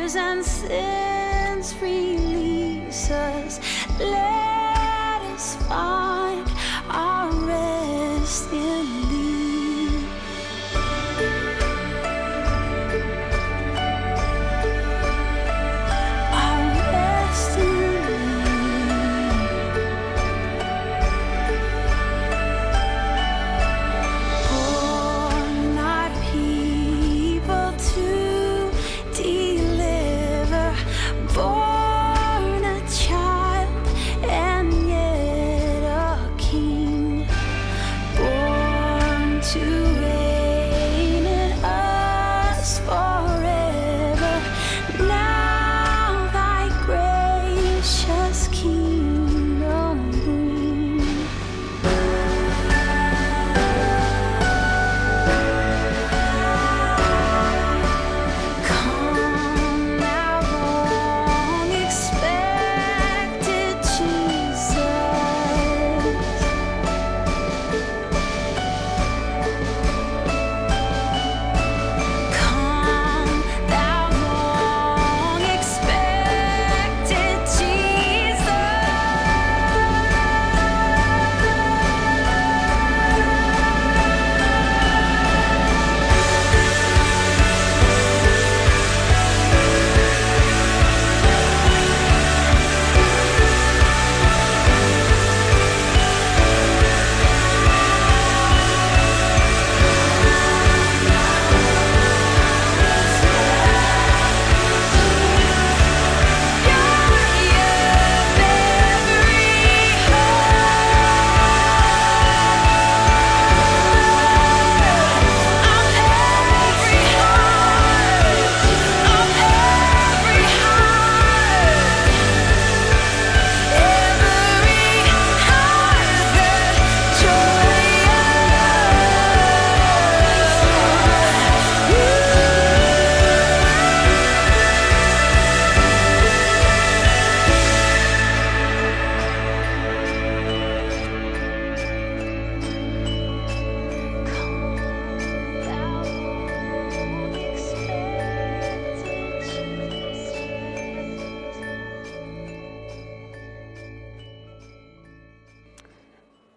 fears and sins release us. Let us find our rest in thee. Our rest in thee. Born thy people to deliver, born a child and yet a king, born to reign in us forever. Now thy gracious kingdom bring. Come, thou long expected Jesus. Come, thou long expected Jesus.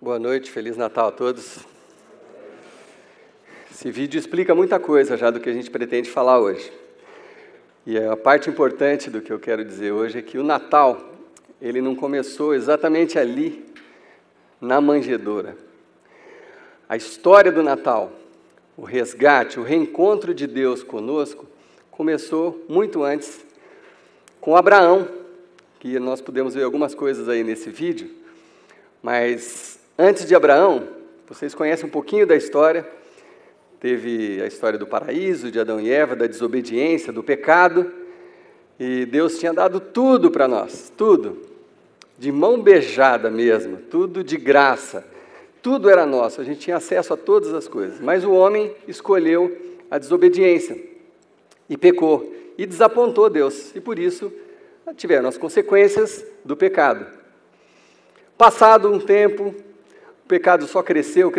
Boa noite, Feliz Natal a todos. Esse vídeo explica muita coisa já do que a gente pretende falar hoje. E a parte importante do que eu quero dizer hoje é que o Natal, ele não começou exatamente ali, na manjedoura. A história do Natal, o resgate, o reencontro de Deus conosco, começou muito antes, com Abraão, que nós podemos ver algumas coisas aí nesse vídeo, mas antes de Abraão, vocês conhecem um pouquinho da história, teve a história do paraíso, de Adão e Eva, da desobediência, do pecado, e Deus tinha dado tudo para nós, tudo, de mão beijada mesmo, tudo de graça, tudo era nosso, a gente tinha acesso a todas as coisas, mas o homem escolheu a desobediência, e pecou, e desapontou Deus, e por isso tiveram as consequências do pecado. Passado um tempo, o pecado só cresceu,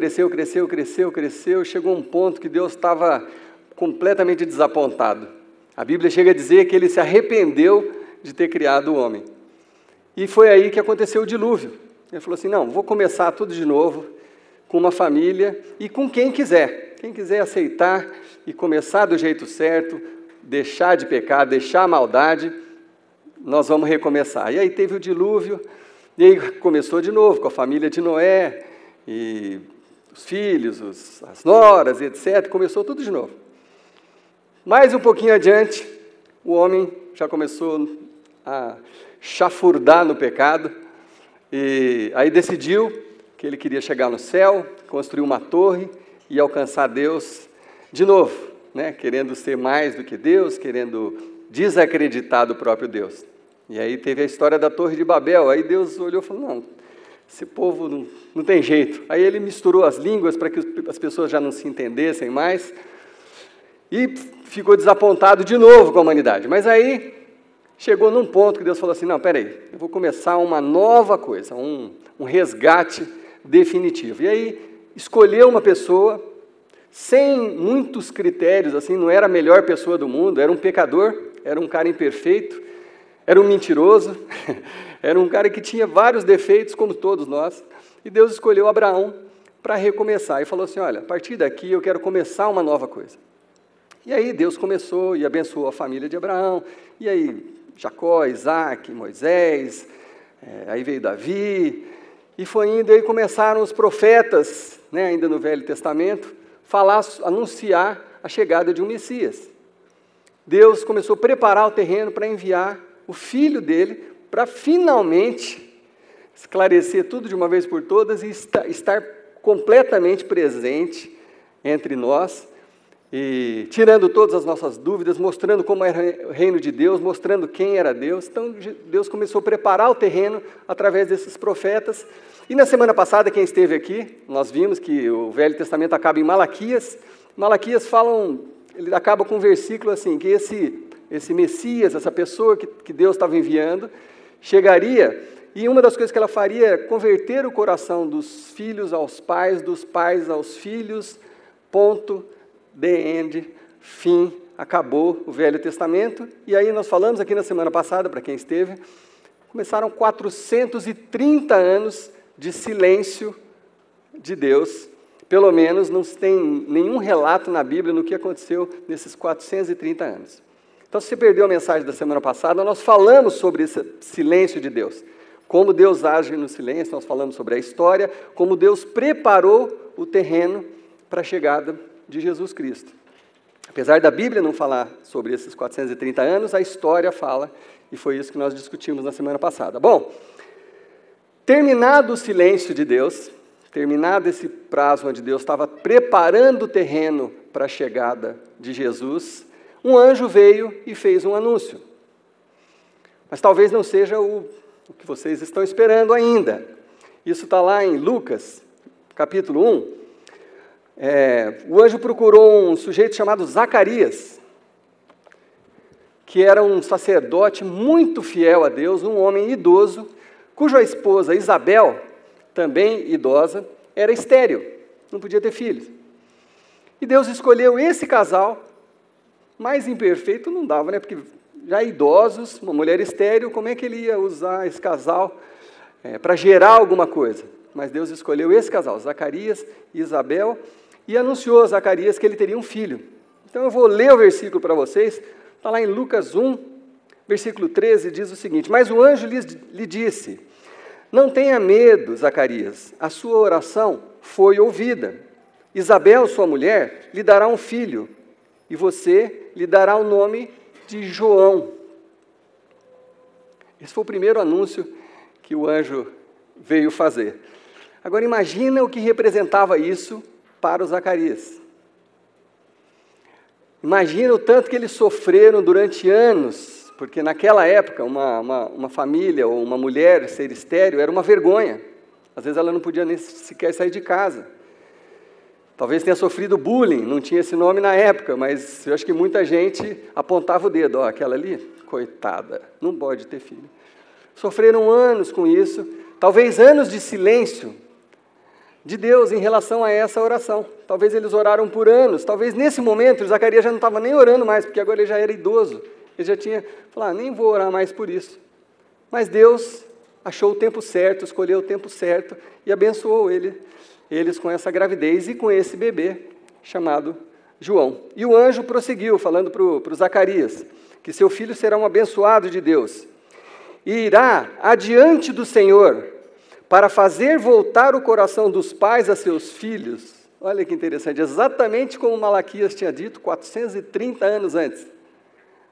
chegou um ponto que Deus estava completamente desapontado. A Bíblia chega a dizer que ele se arrependeu de ter criado o homem. E foi aí que aconteceu o dilúvio. Ele falou assim, não, vou começar tudo de novo, com uma família e com quem quiser aceitar e começar do jeito certo, deixar de pecar, deixar a maldade, nós vamos recomeçar. E aí teve o dilúvio, e aí começou de novo com a família de Noé, e os filhos, as noras, etc. Começou tudo de novo. Mais um pouquinho adiante, o homem já começou a chafurdar no pecado, e aí decidiu que ele queria chegar no céu, construir uma torre e alcançar Deus de novo, né? Querendo ser mais do que Deus, querendo desacreditar do próprio Deus. E aí teve a história da Torre de Babel, aí Deus olhou e falou, não, esse povo não tem jeito. Aí ele misturou as línguas para que as pessoas já não se entendessem mais, e ficou desapontado de novo com a humanidade. Mas aí chegou num ponto que Deus falou assim, não, peraí, eu vou começar uma nova coisa, um resgate definitivo. E aí escolheu uma pessoa, sem muitos critérios, assim, não era a melhor pessoa do mundo, era um pecador, era um cara imperfeito, era um mentiroso, era um cara que tinha vários defeitos, como todos nós, e Deus escolheu Abraão para recomeçar, e falou assim, olha, a partir daqui eu quero começar uma nova coisa. E aí Deus começou e abençoou a família de Abraão, e aí Jacó, Isaac, Moisés, aí veio Davi, e foi indo, e aí começaram os profetas, né, ainda no Velho Testamento, anunciar a chegada de um Messias. Deus começou a preparar o terreno para enviar o filho dele, para finalmente esclarecer tudo de uma vez por todas e estar completamente presente entre nós, e tirando todas as nossas dúvidas, mostrando como era o reino de Deus, mostrando quem era Deus. Então, Deus começou a preparar o terreno através desses profetas. E na semana passada, quem esteve aqui, nós vimos que o Velho Testamento acaba em Malaquias. Malaquias ele acaba com um versículo assim, que esse Messias, essa pessoa que Deus estava enviando, chegaria, e uma das coisas que ela faria é converter o coração dos filhos aos pais, dos pais aos filhos, ponto, the end, fim, acabou o Velho Testamento. E aí nós falamos aqui na semana passada, para quem esteve, começaram 430 anos de silêncio de Deus. Pelo menos não tem nenhum relato na Bíblia no que aconteceu nesses 430 anos. Então, se você perdeu a mensagem da semana passada, nós falamos sobre esse silêncio de Deus. Como Deus age no silêncio, nós falamos sobre a história, como Deus preparou o terreno para a chegada de Jesus Cristo. Apesar da Bíblia não falar sobre esses 430 anos, a história fala, e foi isso que nós discutimos na semana passada. Bom, terminado o silêncio de Deus, terminado esse prazo onde Deus estava preparando o terreno para a chegada de Jesus, um anjo veio e fez um anúncio. Mas talvez não seja o que vocês estão esperando ainda. Isso está lá em Lucas, capítulo 1. O anjo procurou um sujeito chamado Zacarias, que era um sacerdote muito fiel a Deus, um homem idoso, cuja esposa Isabel, também idosa, era estéril, não podia ter filhos. E Deus escolheu esse casal, mais imperfeito não dava, né? Porque já idosos, uma mulher estéril, como é que ele ia usar esse casal para gerar alguma coisa? Mas Deus escolheu esse casal, Zacarias e Isabel, e anunciou a Zacarias que ele teria um filho. Então eu vou ler o versículo para vocês, está lá em Lucas 1, versículo 13, diz o seguinte: mas o anjo lhe disse, não tenha medo, Zacarias, a sua oração foi ouvida. Isabel, sua mulher, lhe dará um filho, e você lhe dará o nome de João. Esse foi o primeiro anúncio que o anjo veio fazer. Agora imagina o que representava isso para o Zacarias. Imagina o tanto que eles sofreram durante anos, porque naquela época uma família ou uma mulher ser estéril era uma vergonha. Às vezes ela não podia nem sequer sair de casa. Talvez tenha sofrido bullying, não tinha esse nome na época, mas eu acho que muita gente apontava o dedo, aquela ali, coitada, não pode ter filho. Sofreram anos com isso, talvez anos de silêncio de Deus em relação a essa oração. Talvez eles oraram por anos, talvez nesse momento Zacarias já não estava nem orando mais, porque agora ele já era idoso, ele já tinha falado, nem vou orar mais por isso. Mas Deus achou o tempo certo, escolheu o tempo certo e abençoou eles com essa gravidez e com esse bebê chamado João. E o anjo prosseguiu, falando para o Zacarias, que seu filho será um abençoado de Deus, e irá adiante do Senhor, para fazer voltar o coração dos pais a seus filhos. Olha que interessante, exatamente como Malaquias tinha dito, 430 anos antes.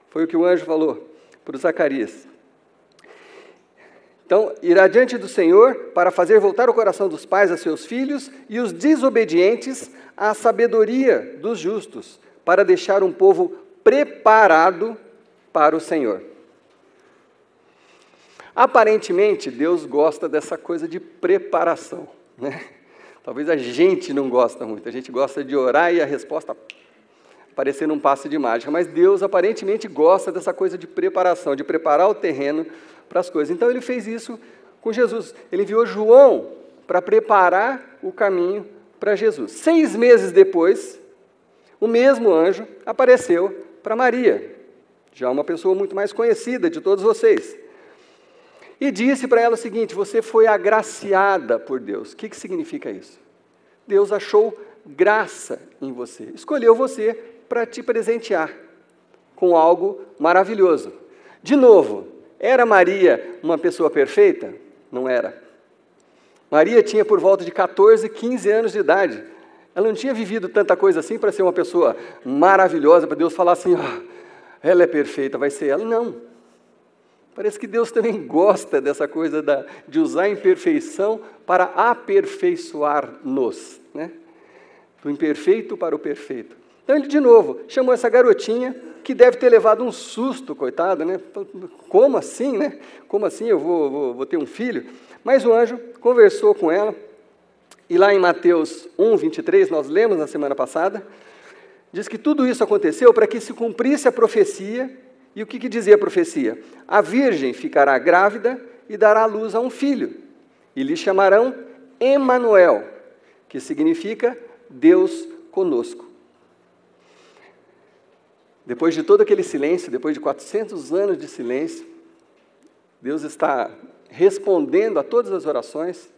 Foi o que o anjo falou para o Zacarias. Então, irá diante do Senhor para fazer voltar o coração dos pais a seus filhos e os desobedientes à sabedoria dos justos, para deixar um povo preparado para o Senhor. Aparentemente, Deus gosta dessa coisa de preparação, né? Talvez a gente não gosta muito, a gente gosta de orar e a resposta aparecer num passe de mágica, mas Deus aparentemente gosta dessa coisa de preparação, de preparar o terreno para as coisas. Então ele fez isso com Jesus, ele enviou João para preparar o caminho para Jesus. 6 meses depois, o mesmo anjo apareceu para Maria. já uma pessoa muito mais conhecida de todos vocês. E disse para ela o seguinte: você foi agraciada por Deus. O que significa isso? Deus achou graça em você, escolheu você para te presentear com algo maravilhoso. De novo, era Maria uma pessoa perfeita? Não era. Maria tinha por volta de 14, 15 anos de idade. Ela não tinha vivido tanta coisa assim para ser uma pessoa maravilhosa, para Deus falar assim, ela é perfeita, vai ser ela. Não. Parece que Deus também gosta dessa coisa de usar a imperfeição para aperfeiçoar-nos, né? Do imperfeito para o perfeito. Então ele, de novo, chamou essa garotinha, que deve ter levado um susto, coitada, né? Como assim, né? Como assim eu vou ter um filho? Mas o anjo conversou com ela, e lá em Mateus 1, 23, nós lemos na semana passada, diz que tudo isso aconteceu para que se cumprisse a profecia. E o que dizia a profecia? A virgem ficará grávida e dará à luz a um filho, e lhe chamarão Emanuel, que significa Deus conosco. Depois de todo aquele silêncio, depois de 400 anos de silêncio, Deus está respondendo a todas as orações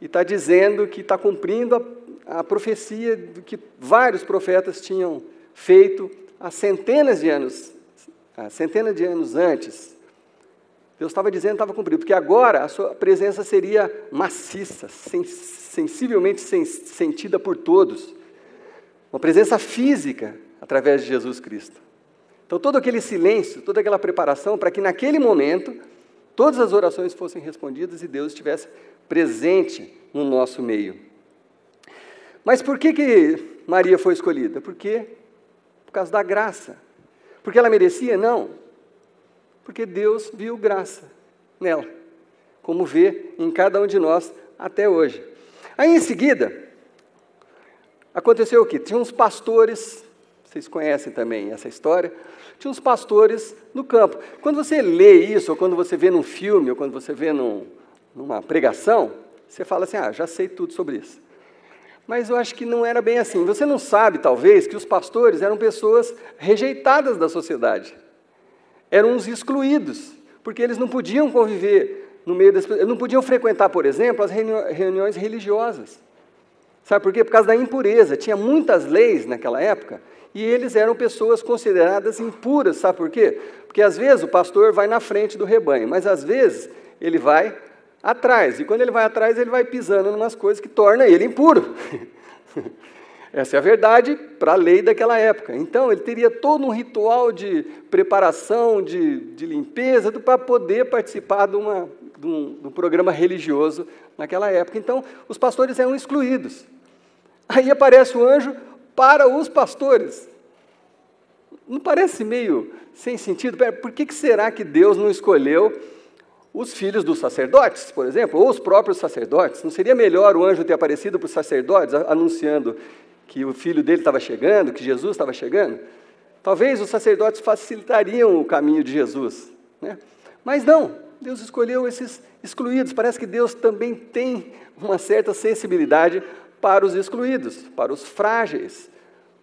e está dizendo que está cumprindo a profecia que vários profetas tinham feito há centenas de anos antes. Deus estava dizendo que estava cumprido, porque agora a sua presença seria maciça, sensivelmente sentida por todos. Uma presença física através de Jesus Cristo. Então todo aquele silêncio, toda aquela preparação para que naquele momento todas as orações fossem respondidas e Deus estivesse presente no nosso meio. Mas por que Maria foi escolhida? Por causa da graça. Porque ela merecia? Não. Porque Deus viu graça nela, como vê em cada um de nós até hoje. Aí, em seguida, aconteceu o quê? Tinha uns pastores, vocês conhecem também essa história, tinha uns pastores no campo. Quando você lê isso, ou quando você vê num filme, ou quando você vê numa pregação, você fala assim, já sei tudo sobre isso. Mas eu acho que não era bem assim. Você não sabe, talvez, que os pastores eram pessoas rejeitadas da sociedade. Eram uns excluídos, porque eles não podiam conviver no meio das pessoas. Eles não podiam frequentar, por exemplo, as reuniões religiosas. Sabe por quê? Por causa da impureza. Tinha muitas leis naquela época, e eles eram pessoas consideradas impuras. Sabe por quê? Porque às vezes o pastor vai na frente do rebanho, mas às vezes ele vai atrás, e quando ele vai atrás, ele vai pisando em umas coisas que tornam ele impuro. Essa é a verdade para a lei daquela época. Então, ele teria todo um ritual de preparação, de limpeza, para poder participar de um programa religioso naquela época. Então, os pastores eram excluídos. Aí aparece o anjo para os pastores. Não parece meio sem sentido? Por que será que Deus não escolheu os filhos dos sacerdotes, por exemplo, ou os próprios sacerdotes? Não seria melhor o anjo ter aparecido para os sacerdotes, anunciando que o filho dele estava chegando, que Jesus estava chegando? Talvez os sacerdotes facilitariam o caminho de Jesus, né? Mas não, Deus escolheu esses excluídos. Parece que Deus também tem uma certa sensibilidade para os excluídos, para os frágeis,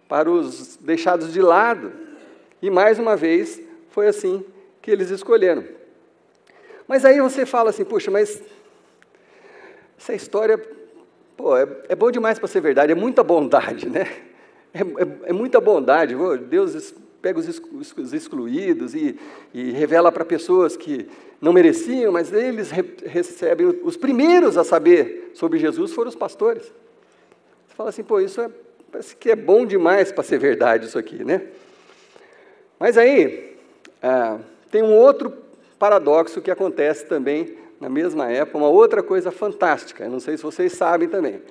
para os deixados de lado. E mais uma vez, foi assim que eles escolheram. Mas aí você fala assim, puxa, mas essa história, é bom demais para ser verdade, é muita bondade, né? É muita bondade. Deus pega os excluídos e revela para pessoas que não mereciam, mas eles recebem. Os primeiros a saber sobre Jesus foram os pastores. Você fala assim, parece que é bom demais para ser verdade isso aqui, né? Mas aí, tem um outro paradoxo que acontece também na mesma época, uma outra coisa fantástica, eu não sei se vocês sabem também.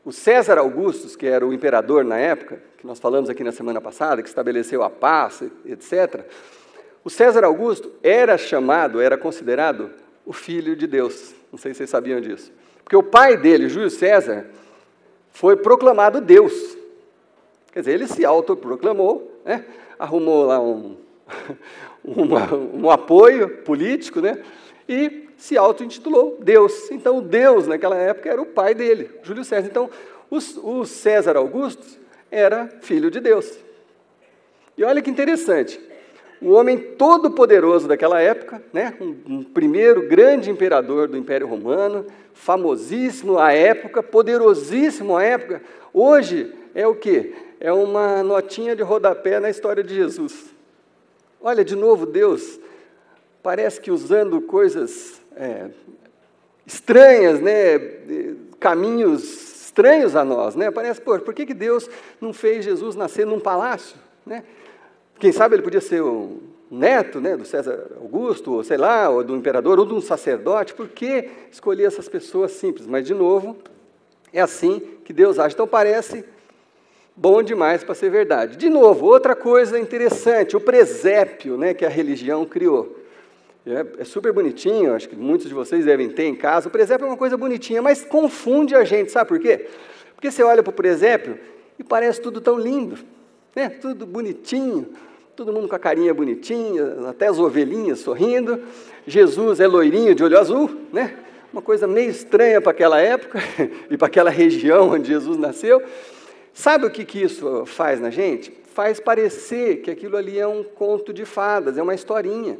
O César Augusto, que era o imperador na época, que nós falamos aqui na semana passada, que estabeleceu a paz, etc., o César Augusto era considerado o filho de Deus. Não sei se vocês sabiam disso. Porque o pai dele, Júlio César, foi proclamado Deus. Quer dizer, ele se autoproclamou, né? Arrumou lá um apoio político, né? E se auto-intitulou Deus. Então, Deus, naquela época, era o pai dele, Júlio César. Então, o César Augusto era filho de Deus. E olha que interessante, o homem todo-poderoso daquela época, né, um primeiro grande imperador do Império Romano, famosíssimo à época, poderosíssimo à época, hoje é o quê? É uma notinha de rodapé na história de Jesus. Olha, de novo, Deus parece que usando coisas estranhas, né, caminhos estranhos a nós, né? Parece, por que Deus não fez Jesus nascer num palácio, né? Quem sabe ele podia ser o neto, né, do César Augusto, ou sei lá, ou do imperador, ou de um sacerdote. Por que escolher essas pessoas simples? Mas, de novo, é assim que Deus age. Então, parece bom demais para ser verdade. De novo, outra coisa interessante, o presépio, né, que a religião criou. É super bonitinho, acho que muitos de vocês devem ter em casa. O presépio é uma coisa bonitinha, mas confunde a gente, sabe por quê? Porque você olha para o presépio e parece tudo tão lindo, né? Tudo bonitinho, todo mundo com a carinha bonitinha, até as ovelhinhas sorrindo. Jesus é loirinho de olho azul, né? Uma coisa meio estranha para aquela época e para aquela região onde Jesus nasceu. Sabe o que isso faz na gente? Faz parecer que aquilo ali é um conto de fadas, é uma historinha.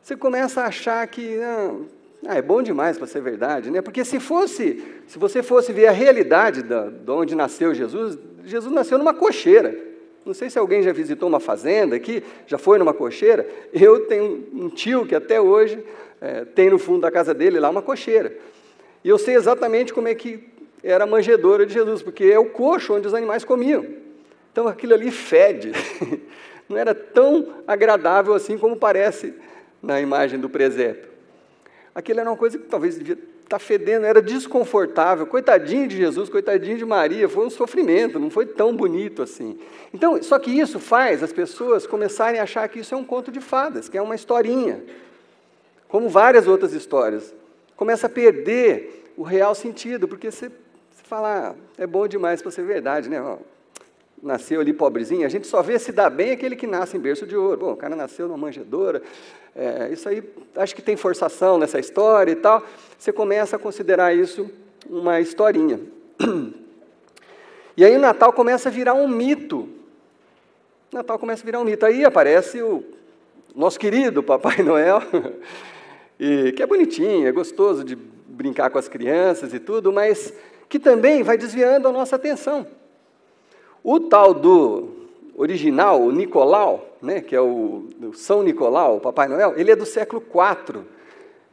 Você começa a achar que é bom demais para ser verdade, né? Porque se você fosse ver a realidade de onde nasceu Jesus, Jesus nasceu numa cocheira. Não sei se alguém já visitou uma fazenda aqui, já foi numa cocheira. Eu tenho um tio que até hoje tem no fundo da casa dele lá uma cocheira. E eu sei exatamente como é que era a manjedoura de Jesus, porque é o coxo onde os animais comiam. Então aquilo ali fede. Não era tão agradável assim como parece na imagem do presépio. Aquilo era uma coisa que talvez devia estar fedendo, era desconfortável. Coitadinho de Jesus, coitadinho de Maria, foi um sofrimento, não foi tão bonito assim. Então, só que isso faz as pessoas começarem a achar que isso é um conto de fadas, que é uma historinha, como várias outras histórias. Começa a perder o real sentido, porque você fala, é bom demais para ser verdade, né? Nasceu ali pobrezinho, a gente só vê se dá bem aquele que nasce em berço de ouro. Bom, o cara nasceu numa manjedoura, isso aí, acho que tem forçação nessa história e tal. Você começa a considerar isso uma historinha. E aí o Natal começa a virar um mito. O Natal começa a virar um mito. Aí aparece o nosso querido Papai Noel, que é bonitinho, é gostoso de brincar com as crianças e tudo, mas que também vai desviando a nossa atenção. O tal do original, o Nicolau, né, que é o São Nicolau, o Papai Noel, ele é do século IV.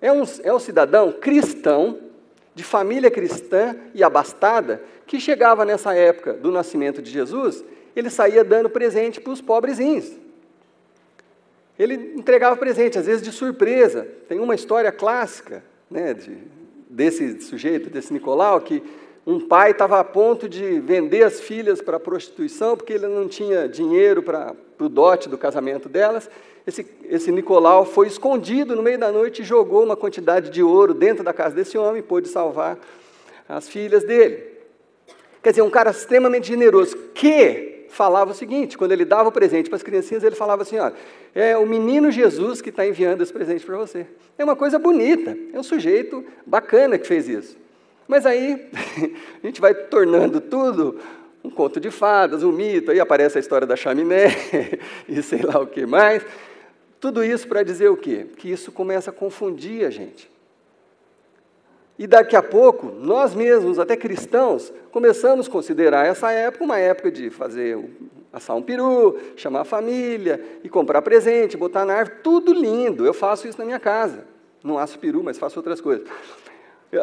É um cidadão cristão, de família cristã e abastada, que chegava nessa época do nascimento de Jesus, ele saía dando presente para os pobrezinhos. Ele entregava presente, às vezes de surpresa. Tem uma história clássica, né, desse sujeito, desse Nicolau, que um pai estava a ponto de vender as filhas para a prostituição, porque ele não tinha dinheiro para o dote do casamento delas. Esse Nicolau foi escondido no meio da noite e jogou uma quantidade de ouro dentro da casa desse homem, pôde salvar as filhas dele. Quer dizer, um cara extremamente generoso, que falava o seguinte, quando ele dava o presente para as criancinhas, ele falava assim, olha, é o menino Jesus que está enviando esse presente para você. É uma coisa bonita, é um sujeito bacana que fez isso. Mas aí, a gente vai tornando tudo um conto de fadas, um mito, aí aparece a história da chaminé, e sei lá o que mais. Tudo isso para dizer o quê? Que isso começa a confundir a gente. E daqui a pouco, nós mesmos, até cristãos, começamos a considerar essa época uma época de assar um peru, chamar a família, e comprar presente, botar na árvore, tudo lindo. Eu faço isso na minha casa. Não asso peru, mas faço outras coisas.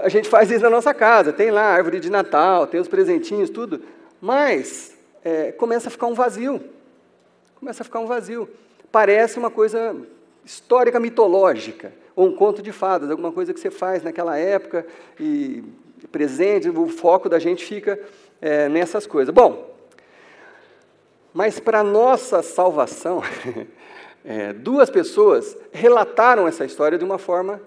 A gente faz isso na nossa casa, tem lá a árvore de Natal, tem os presentinhos, tudo, mas começa a ficar um vazio. Começa a ficar um vazio. Parece uma coisa histórica, mitológica, ou um conto de fadas, alguma coisa que você faz naquela época, e presente, o foco da gente fica nessas coisas. Bom, mas para nossa salvação, duas pessoas relataram essa história de uma forma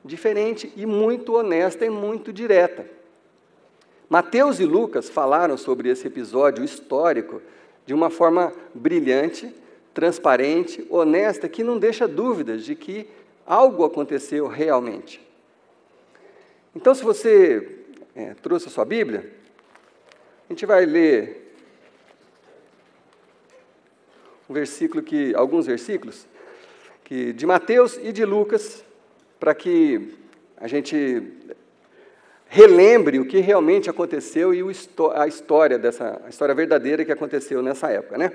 diferente e muito honesta e muito direta. Mateus e Lucas falaram sobre esse episódio histórico de uma forma brilhante, transparente, honesta, que não deixa dúvidas de que algo aconteceu realmente. Então, se você trouxe a sua Bíblia, a gente vai ler alguns versículos de Mateus e de Lucas, para que a gente relembre o que realmente aconteceu e a história verdadeira que aconteceu nessa época, né?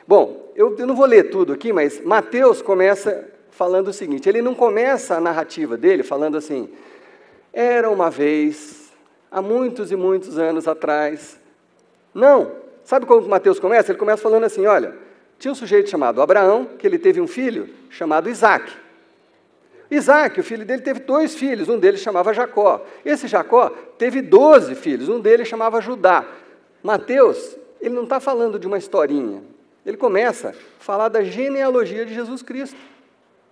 Bom, eu não vou ler tudo aqui, mas Mateus começa falando o seguinte, ele não começa a narrativa dele falando assim, era uma vez, há muitos e muitos anos atrás. Não, sabe como Mateus começa? Ele começa falando assim, olha, tinha um sujeito chamado Abraão, que ele teve um filho chamado Isaac. Isaac, o filho dele, teve 2 filhos, um deles chamava Jacó. Esse Jacó teve 12 filhos, um deles chamava Judá. Mateus, ele não está falando de uma historinha, ele começa a falar da genealogia de Jesus Cristo.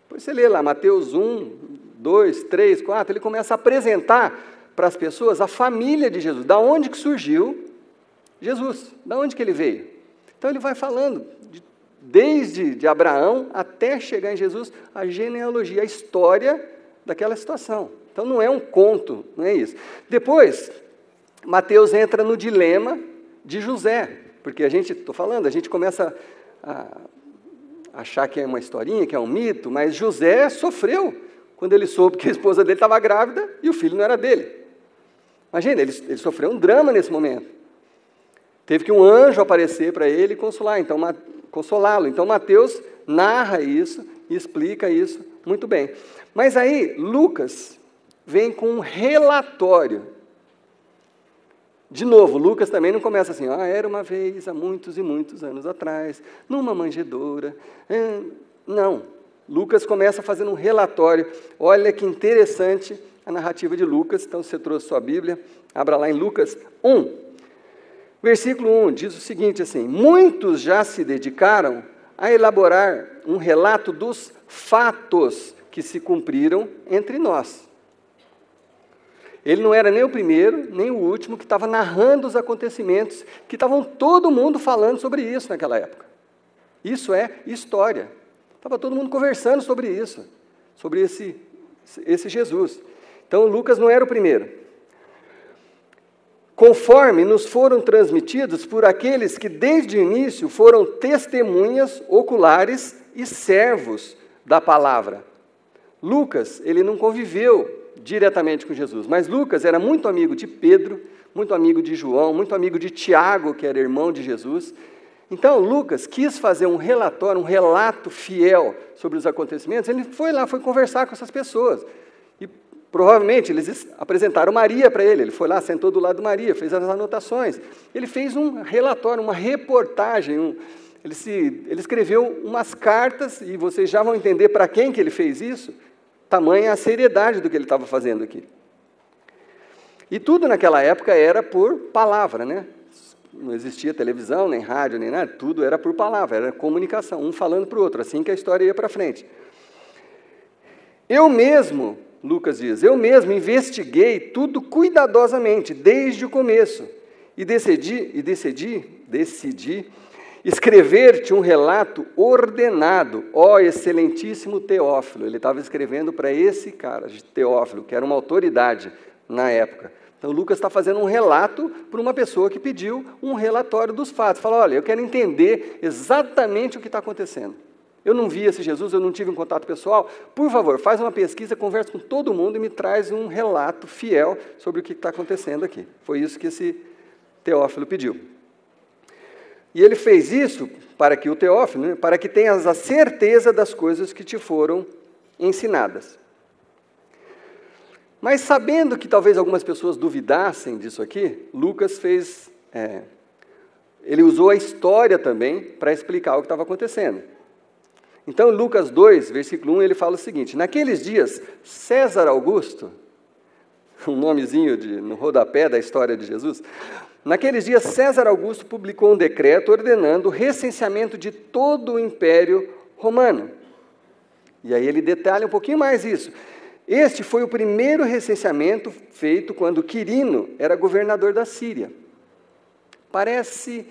Depois você lê lá, Mateus 1, 2, 3, 4, ele começa a apresentar para as pessoas a família de Jesus, da onde que surgiu Jesus, da onde que ele veio. Então ele vai falando, desde Abraão até chegar em Jesus, a genealogia, a história daquela situação. Então não é um conto, não é isso. Depois, Mateus entra no dilema de José, porque a gente começa a achar que é uma historinha, que é um mito, mas José sofreu quando ele soube que a esposa dele estava grávida e o filho não era dele. Imagina, ele sofreu um drama nesse momento. Teve que um anjo aparecer para ele e consolá-lo. Então, Mateus narra isso e explica isso muito bem. Mas aí, Lucas vem com um relatório. De novo, Lucas também não começa assim, era uma vez, há muitos e muitos anos atrás, numa manjedoura. Não, Lucas começa fazendo um relatório. Olha que interessante a narrativa de Lucas. Então, se você trouxe sua Bíblia, abra lá em Lucas 1. Versículo 1 diz o seguinte assim, muitos já se dedicaram a elaborar um relato dos fatos que se cumpriram entre nós. Ele não era nem o primeiro, nem o último que estava narrando os acontecimentos, que estavam todo mundo falando sobre isso naquela época. Isso é história. Estava todo mundo conversando sobre isso, sobre esse Jesus. Então, Lucas não era o primeiro. Conforme nos foram transmitidos por aqueles que desde o início foram testemunhas oculares e servos da palavra. Lucas, ele não conviveu diretamente com Jesus, mas Lucas era muito amigo de Pedro, muito amigo de João, muito amigo de Tiago, que era irmão de Jesus. Então, Lucas quis fazer um relato fiel sobre os acontecimentos. Ele foi lá, foi conversar com essas pessoas. E provavelmente eles apresentaram Maria para ele. Ele foi lá, sentou do lado de Maria, fez as anotações. Ele fez um relatório, uma reportagem. Ele escreveu umas cartas, e vocês já vão entender para quem que ele fez isso. Tamanha a seriedade do que ele estava fazendo aqui. E tudo naquela época era por palavra, né? Não existia televisão, nem rádio, nem nada, tudo era por palavra, era comunicação, um falando para o outro, assim que a história ia para frente. Eu mesmo, Lucas diz, eu mesmo investiguei tudo cuidadosamente, desde o começo, e decidi escrever-te um relato ordenado, ó excelentíssimo Teófilo. Ele estava escrevendo para esse cara, Teófilo, que era uma autoridade na época. Então, Lucas está fazendo um relato para uma pessoa que pediu um relatório dos fatos. Fala, olha, eu quero entender exatamente o que está acontecendo. Eu não vi esse Jesus, eu não tive um contato pessoal. Por favor, faz uma pesquisa, conversa com todo mundo e me traz um relato fiel sobre o que está acontecendo aqui. Foi isso que esse Teófilo pediu. E ele fez isso para que o Teófilo, para que tenhas a certeza das coisas que te foram ensinadas. Mas sabendo que talvez algumas pessoas duvidassem disso aqui, Lucas ele usou a história também para explicar o que estava acontecendo. Então, Lucas 2, versículo 1, ele fala o seguinte, naqueles dias, César Augusto, um nomezinho no rodapé da história de Jesus, naqueles dias, César Augusto publicou um decreto ordenando o recenseamento de todo o Império Romano. E aí ele detalha um pouquinho mais isso. Este foi o primeiro recenseamento feito quando Quirino era governador da Síria. Parece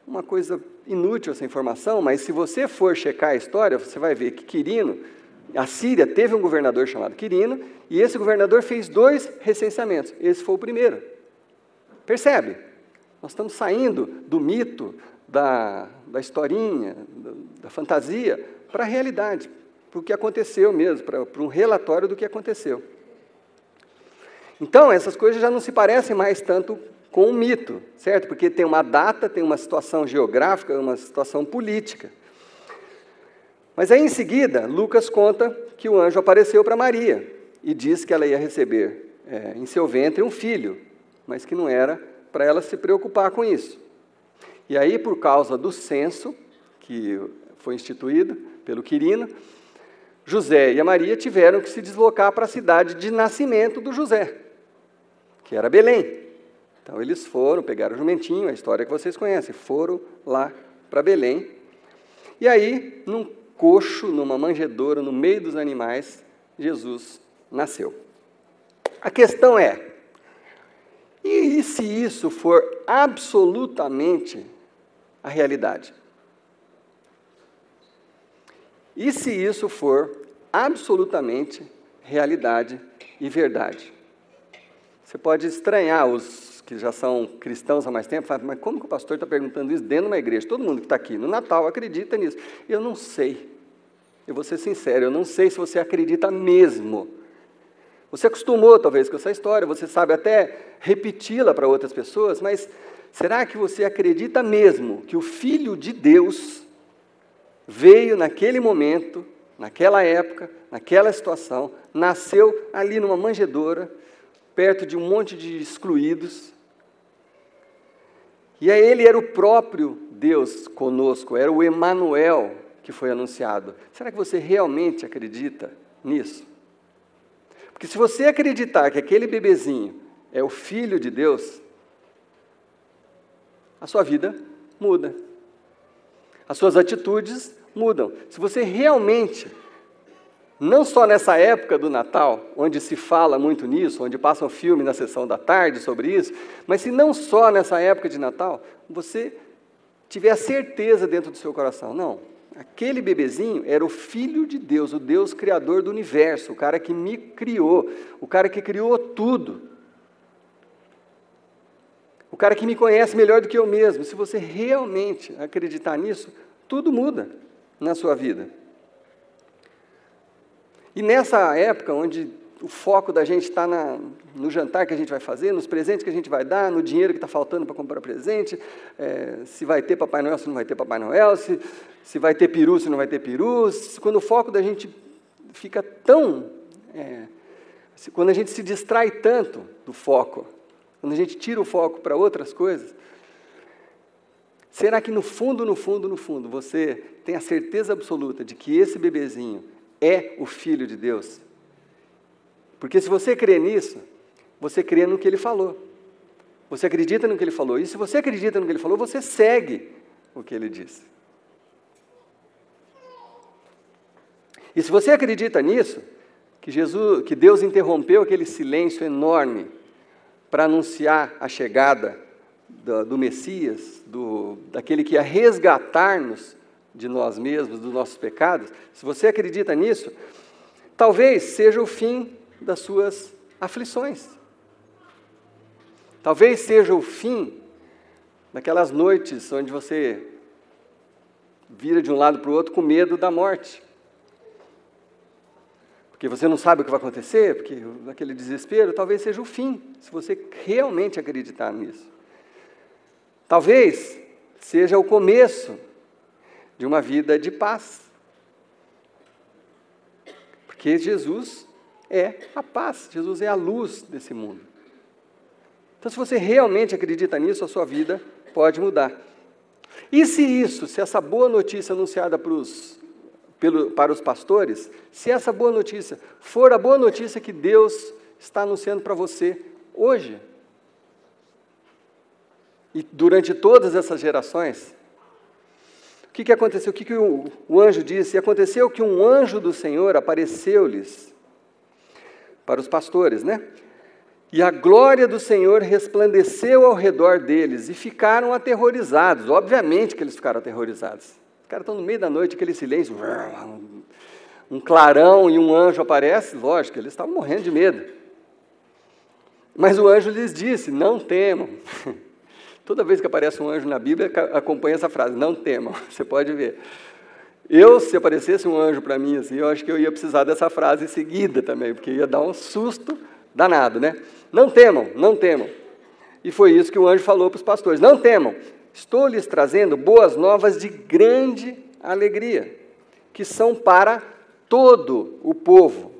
uma coisa inútil essa informação, mas se você for checar a história, você vai ver que Quirino, a Síria teve um governador chamado Quirino, e esse governador fez 2 recenseamentos. Esse foi o primeiro. Percebe? Nós estamos saindo do mito, da historinha, da da fantasia, para a realidade, para o que aconteceu mesmo, para um relatório do que aconteceu. Então, essas coisas já não se parecem mais tanto com um mito, certo? Porque tem uma data, tem uma situação geográfica, uma situação política. Mas aí, em seguida, Lucas conta que o anjo apareceu para Maria e disse que ela ia receber em seu ventre um filho, mas que não era para ela se preocupar com isso. E aí, por causa do censo, que foi instituído pelo Quirino, José e a Maria tiveram que se deslocar para a cidade de nascimento do José, que era Belém. Então, eles foram, pegaram o jumentinho, a história que vocês conhecem, foram lá para Belém. E aí, num coxo, numa manjedoura, no meio dos animais, Jesus nasceu. A questão é, e se isso for absolutamente a realidade? E se isso for absolutamente realidade e verdade? Você pode estranhar os que já são cristãos há mais tempo, falar, mas como que o pastor está perguntando isso dentro de uma igreja? Todo mundo que está aqui no Natal acredita nisso. Eu não sei. Eu vou ser sincero, eu não sei se você acredita mesmo. Você acostumou, talvez, com essa história, você sabe até repeti-la para outras pessoas, mas será que você acredita mesmo que o Filho de Deus veio naquele momento, naquela época, naquela situação, nasceu ali numa manjedoura, perto de um monte de excluídos, e aí ele era o próprio Deus conosco, era o Emanuel que foi anunciado. Será que você realmente acredita nisso? Porque se você acreditar que aquele bebezinho é o Filho de Deus, a sua vida muda. As suas atitudes mudam. Se você realmente, não só nessa época do Natal, onde se fala muito nisso, onde passa um filme na sessão da tarde sobre isso, mas se não só nessa época de Natal, você tiver a certeza dentro do seu coração, não, aquele bebezinho era o Filho de Deus, o Deus criador do universo, o cara que me criou, o cara que criou tudo, o cara que me conhece melhor do que eu mesmo. Se você realmente acreditar nisso, tudo muda na sua vida. E nessa época, onde o foco da gente está no jantar que a gente vai fazer, nos presentes que a gente vai dar, no dinheiro que está faltando para comprar presente, se vai ter Papai Noel, se não vai ter Papai Noel, se vai ter peru, se não vai ter peru, quando o foco da gente fica tão... quando a gente se distrai tanto do foco, quando a gente tira o foco para outras coisas, será que no fundo, você tem a certeza absoluta de que esse bebezinho é o Filho de Deus? Porque se você crê nisso, você crê no que ele falou. Você acredita no que ele falou. E se você acredita no que ele falou, você segue o que ele disse. E se você acredita nisso, que Deus interrompeu aquele silêncio enorme para anunciar a chegada do Messias, daquele que ia resgatar-nos de nós mesmos, dos nossos pecados, se você acredita nisso, talvez seja o fim das suas aflições. Talvez seja o fim daquelas noites onde você vira de um lado para o outro com medo da morte. Porque você não sabe o que vai acontecer, porque aquele desespero, talvez seja o fim, se você realmente acreditar nisso. Talvez seja o começo de uma vida de paz. Porque Jesus é a paz, Jesus é a luz desse mundo. Então, se você realmente acredita nisso, a sua vida pode mudar. E se essa boa notícia anunciada para os pastores, se essa boa notícia for a boa notícia que Deus está anunciando para você hoje, e durante todas essas gerações, o que aconteceu? O que o anjo disse? E aconteceu que um anjo do Senhor apareceu-lhes, para os pastores, né? E a glória do Senhor resplandeceu ao redor deles, e ficaram aterrorizados. Obviamente que eles ficaram aterrorizados. Os caras estão no meio da noite, aquele silêncio, um clarão e um anjo aparece, lógico, eles estavam morrendo de medo. Mas o anjo lhes disse, não temam. Toda vez que aparece um anjo na Bíblia, acompanha essa frase, não temam, você pode ver. Se aparecesse um anjo para mim, assim, eu acho que eu ia precisar dessa frase seguida também, porque ia dar um susto danado, né? Não temam, não temam. E foi isso que o anjo falou para os pastores: não temam, estou lhes trazendo boas novas de grande alegria, que são para todo o povo.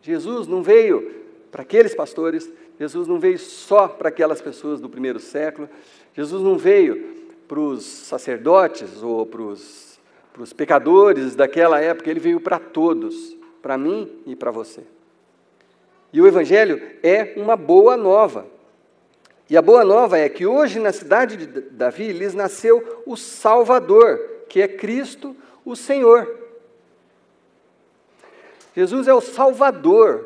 Jesus não veio para aqueles pastores, Jesus não veio só para aquelas pessoas do primeiro século, Jesus não veio para os sacerdotes ou para os pecadores daquela época, ele veio para todos, para mim e para você. E o Evangelho é uma boa nova. E a boa nova é que hoje na cidade de Davi lhes nasceu o Salvador, que é Cristo, o Senhor. Jesus é o Salvador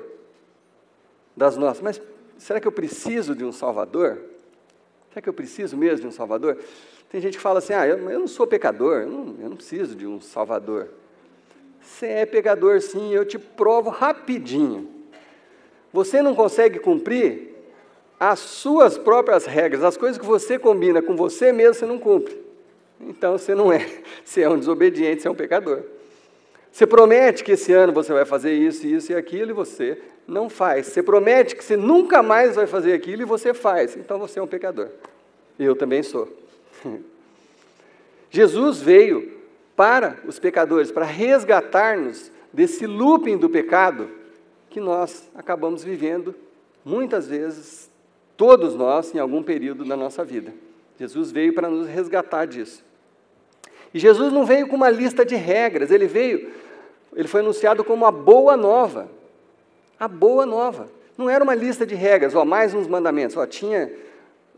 das nossas. Mas será que eu preciso de um Salvador? Será que eu preciso mesmo de um Salvador? Tem gente que fala assim: eu não sou pecador, eu não preciso de um Salvador. Você é pecador sim, eu te provo rapidinho. Você não consegue cumprir as suas próprias regras, as coisas que você combina com você mesmo, você não cumpre. Então você não é, você é um desobediente, você é um pecador. Você promete que esse ano você vai fazer isso, isso e aquilo, e você não faz. Você promete que você nunca mais vai fazer aquilo, e você faz. Então você é um pecador. Eu também sou. Jesus veio para os pecadores, para resgatar-nos desse looping do pecado que nós acabamos vivendo, muitas vezes, todos nós, em algum período da nossa vida. Jesus veio para nos resgatar disso. E Jesus não veio com uma lista de regras, ele foi anunciado como a boa nova. A boa nova. Não era uma lista de regras, mais uns mandamentos. Tinha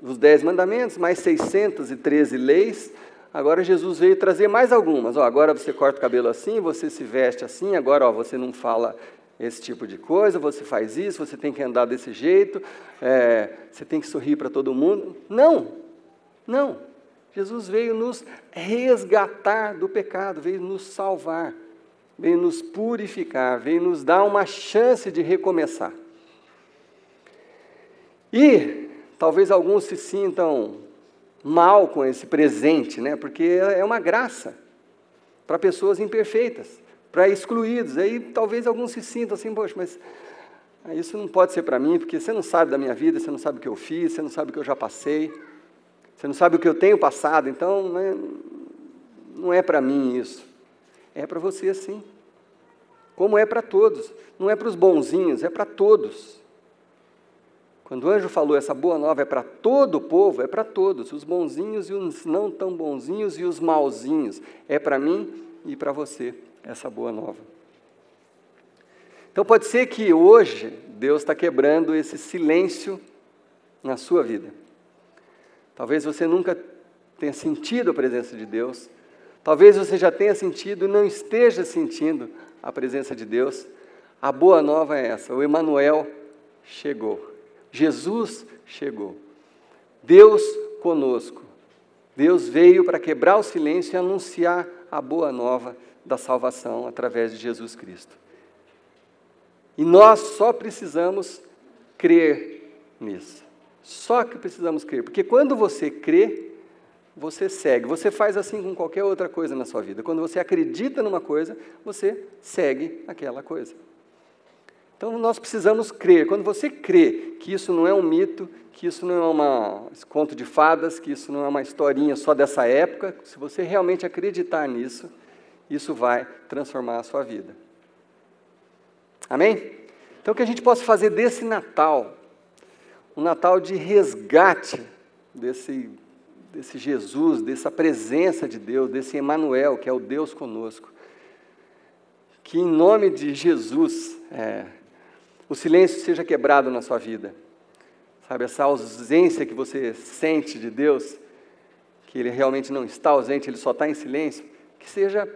os 10 mandamentos, mais 613 leis. Agora Jesus veio trazer mais algumas. Agora você corta o cabelo assim, você se veste assim, agora você não fala esse tipo de coisa, você faz isso, você tem que andar desse jeito, você tem que sorrir para todo mundo. Não. Jesus veio nos resgatar do pecado, veio nos salvar, veio nos purificar, veio nos dar uma chance de recomeçar. E talvez alguns se sintam mal com esse presente, né? Porque é uma graça para pessoas imperfeitas, para excluídos. Aí talvez alguns se sintam assim: poxa, mas isso não pode ser para mim, porque você não sabe da minha vida, você não sabe o que eu fiz, você não sabe o que eu já passei, você não sabe o que eu tenho passado, então não é para mim isso. É para você sim, como é para todos. Não é para os bonzinhos, é para todos. Quando o anjo falou essa boa nova é para todo o povo, é para todos, os bonzinhos e os não tão bonzinhos e os malzinhos. É para mim e para você essa boa nova. Então pode ser que hoje Deus está quebrando esse silêncio na sua vida. Talvez você nunca tenha sentido a presença de Deus. Talvez você já tenha sentido e não esteja sentindo a presença de Deus. A boa nova é essa: o Emanuel chegou. Jesus chegou. Deus conosco. Deus veio para quebrar o silêncio e anunciar a boa nova da salvação através de Jesus Cristo. E nós só precisamos crer nisso. Só que precisamos crer, porque quando você crê, você segue. Você faz assim com qualquer outra coisa na sua vida. Quando você acredita numa coisa, você segue aquela coisa. Então nós precisamos crer. Quando você crê que isso não é um mito, que isso não é um conto de fadas, que isso não é uma historinha só dessa época, se você realmente acreditar nisso, isso vai transformar a sua vida. Amém? Então que a gente possa fazer desse Natal um Natal de resgate desse Jesus, dessa presença de Deus, desse Emanuel, que é o Deus conosco. Que em nome de Jesus, o silêncio seja quebrado na sua vida. Sabe, essa ausência que você sente de Deus, que Ele realmente não está ausente, Ele só está em silêncio, que seja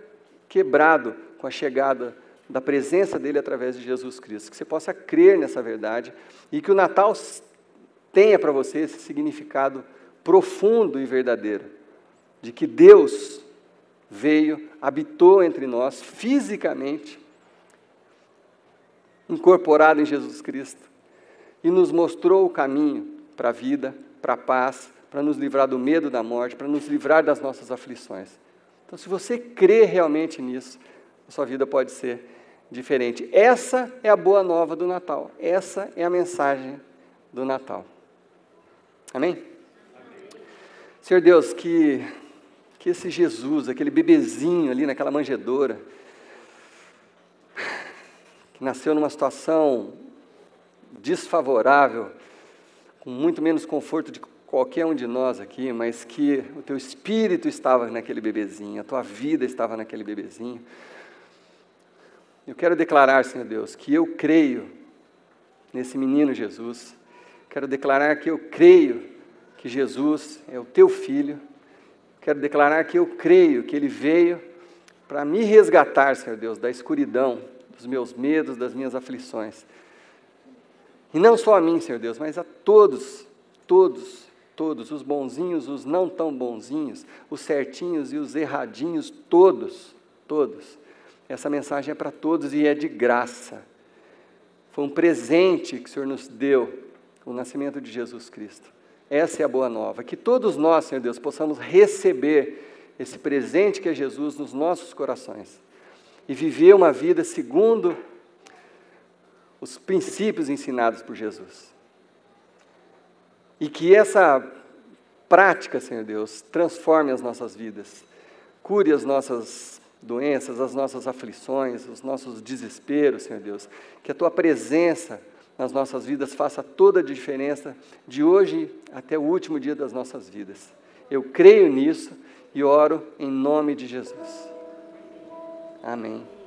quebrado com a chegada da presença dEle através de Jesus Cristo. Que você possa crer nessa verdade e que o Natal tenha para você esse significado profundo e verdadeiro, de que Deus veio, habitou entre nós fisicamente, incorporado em Jesus Cristo, e nos mostrou o caminho para a vida, para a paz, para nos livrar do medo da morte, para nos livrar das nossas aflições. Então, se você crê realmente nisso, a sua vida pode ser diferente. Essa é a boa nova do Natal. Essa é a mensagem do Natal. Amém? Senhor Deus, que esse Jesus, aquele bebezinho ali naquela manjedoura, que nasceu numa situação desfavorável, com muito menos conforto de qualquer um de nós aqui, mas que o teu espírito estava naquele bebezinho, a tua vida estava naquele bebezinho. Eu quero declarar, Senhor Deus, que eu creio nesse menino Jesus. Quero declarar que eu creio que Jesus é o teu filho. Quero declarar que eu creio que ele veio para me resgatar, Senhor Deus, da escuridão, dos meus medos, das minhas aflições. E não só a mim, Senhor Deus, mas a todos, os bonzinhos, os não tão bonzinhos, os certinhos e os erradinhos, todos. Essa mensagem é para todos e é de graça. Foi um presente que o Senhor nos deu, o nascimento de Jesus Cristo. Essa é a boa nova. Que todos nós, Senhor Deus, possamos receber esse presente que é Jesus nos nossos corações e viver uma vida segundo os princípios ensinados por Jesus. E que essa prática, Senhor Deus, transforme as nossas vidas, cure as nossas doenças, as nossas aflições, os nossos desesperos, Senhor Deus. Que a Tua presença nas nossas vidas faça toda a diferença de hoje até o último dia das nossas vidas. Eu creio nisso e oro em nome de Jesus. Amém.